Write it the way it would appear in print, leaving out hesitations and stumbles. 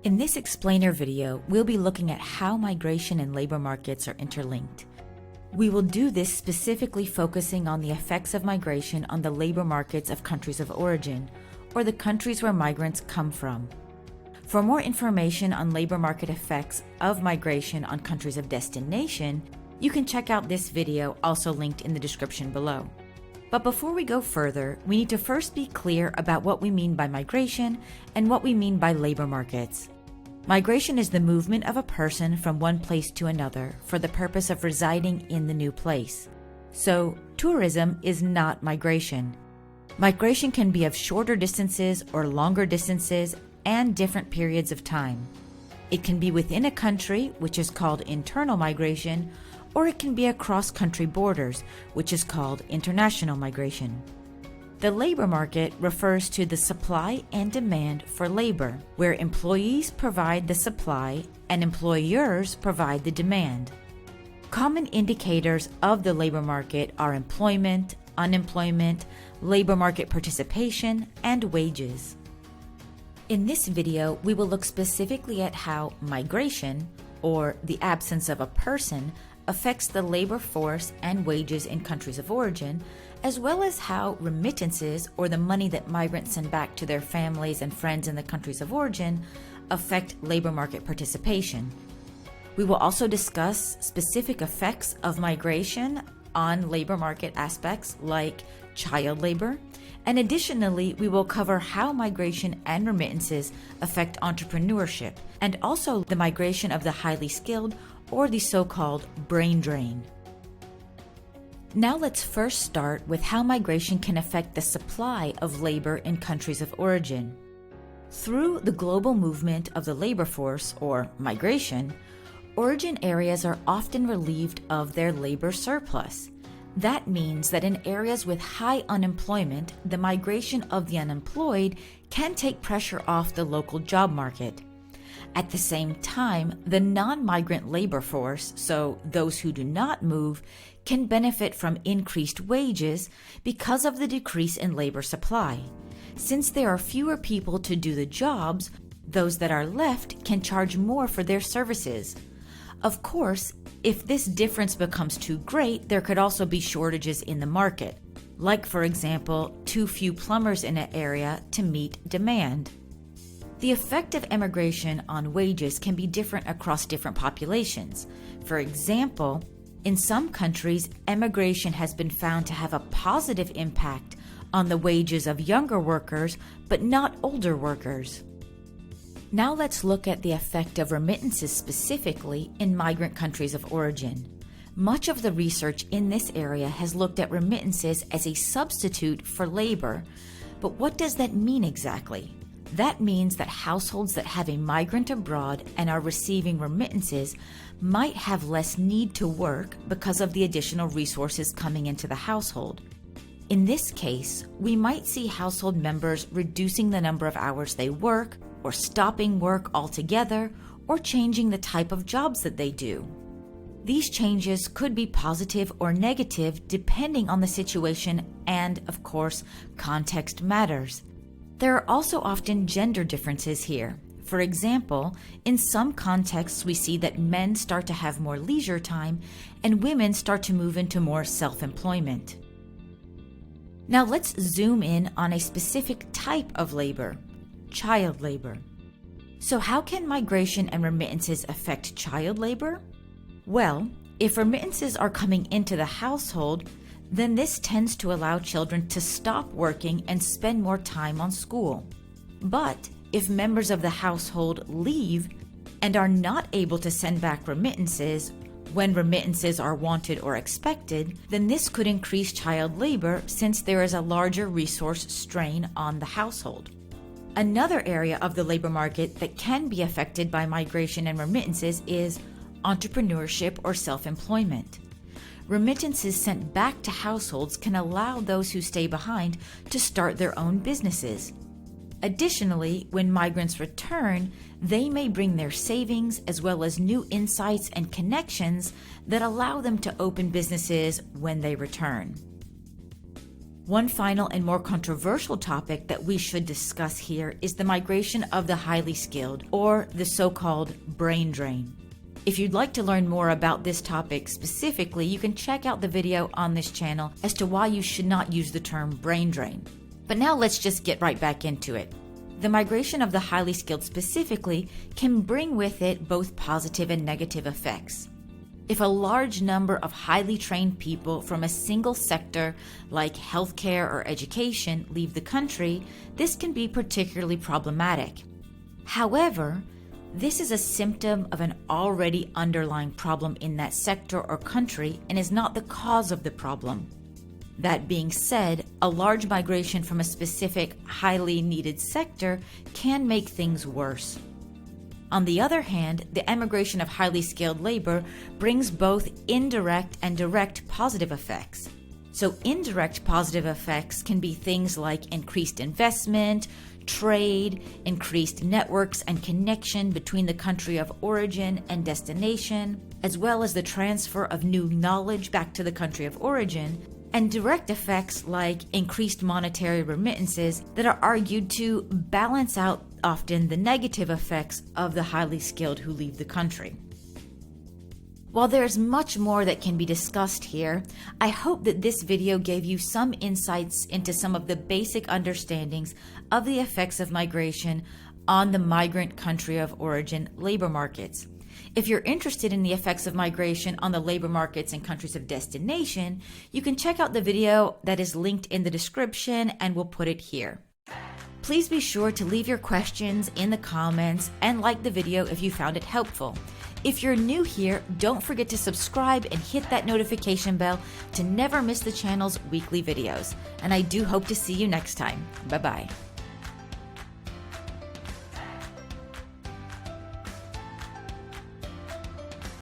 In this explainer video, we'll be looking at how migration and labor markets are interlinked. We will do this specifically focusing on the effects of migration on the labor markets of countries of origin, or the countries where migrants come from. For more information on labor market effects of migration on countries of destination, you can check out this video, also linked in the description below. But before we go further, we need to first be clear about what we mean by migration and what we mean by labor markets. Migration is the movement of a person from one place to another for the purpose of residing in the new place. So, tourism is not migration. Migration can be of shorter distances or longer distances and different periods of time. It can be within a country, which is called internal migration, or it can be across country borders, which is called international migration. The labor market refers to the supply and demand for labor, where employees provide the supply and employers provide the demand. Common indicators of the labor market are employment, unemployment, labor market participation, and wages. In this video, we will look specifically at how migration, or the absence of a person, affects the labor force and wages in countries of origin, as well as how remittances, or the money that migrants send back to their families and friends in the countries of origin, affect labor market participation. We will also discuss specific effects of migration on labor market aspects like child labor, and additionally, we will cover how migration and remittances affect entrepreneurship, and also the migration of the highly skilled, or the so-called brain drain. Now let's first start with how migration can affect the supply of labor in countries of origin. Through the global movement of the labor force, or migration, origin areas are often relieved of their labor surplus. That means that in areas with high unemployment, the migration of the unemployed can take pressure off the local job market. At the same time, the non-migrant labor force, so those who do not move, can benefit from increased wages because of the decrease in labor supply. Since there are fewer people to do the jobs, those that are left can charge more for their services. Of course, if this difference becomes too great, there could also be shortages in the market, like for example, too few plumbers in an area to meet demand. The effect of emigration on wages can be different across different populations. For example, in some countries, emigration has been found to have a positive impact on the wages of younger workers, but not older workers. Now let's look at the effect of remittances specifically in migrant countries of origin. Much of the research in this area has looked at remittances as a substitute for labor, but what does that mean exactly? That means that households that have a migrant abroad and are receiving remittances might have less need to work because of the additional resources coming into the household. In this case, we might see household members reducing the number of hours they work, or stopping work altogether, or changing the type of jobs that they do. These changes could be positive or negative depending on the situation, and, of course, context matters. There are also often gender differences here. For example, in some contexts we see that men start to have more leisure time and women start to move into more self-employment. Now let's zoom in on a specific type of labor, child labor. So how can migration and remittances affect child labor? Well, if remittances are coming into the household, then this tends to allow children to stop working and spend more time on school. But if members of the household leave and are not able to send back remittances when remittances are wanted or expected, then this could increase child labor since there is a larger resource strain on the household. Another area of the labor market that can be affected by migration and remittances is entrepreneurship or self-employment. Remittances sent back to households can allow those who stay behind to start their own businesses. Additionally, when migrants return, they may bring their savings as well as new insights and connections that allow them to open businesses when they return. One final and more controversial topic that we should discuss here is the migration of the highly skilled, or the so-called brain drain. If you'd like to learn more about this topic specifically, you can check out the video on this channel as to why you should not use the term brain drain. But now let's just get right back into it. The migration of the highly skilled specifically can bring with it both positive and negative effects. If a large number of highly trained people from a single sector like healthcare or education leave the country, this can be particularly problematic. However, this is a symptom of an already underlying problem in that sector or country and is not the cause of the problem. That being said, a large migration from a specific highly needed sector can make things worse. On the other hand, the emigration of highly skilled labor brings both indirect and direct positive effects. So indirect positive effects can be things like increased investment, trade, increased networks and connection between the country of origin and destination, as well as the transfer of new knowledge back to the country of origin, and direct effects like increased monetary remittances that are argued to balance out often the negative effects of the highly skilled who leave the country. While there's much more that can be discussed here, I hope that this video gave you some insights into some of the basic understandings of the effects of migration on the migrant country of origin labor markets. If you're interested in the effects of migration on the labor markets in countries of destination, you can check out the video that is linked in the description, and we'll put it here. Please be sure to leave your questions in the comments and like the video if you found it helpful. If you're new here, don't forget to subscribe and hit that notification bell to never miss the channel's weekly videos. And I do hope to see you next time. Bye-bye.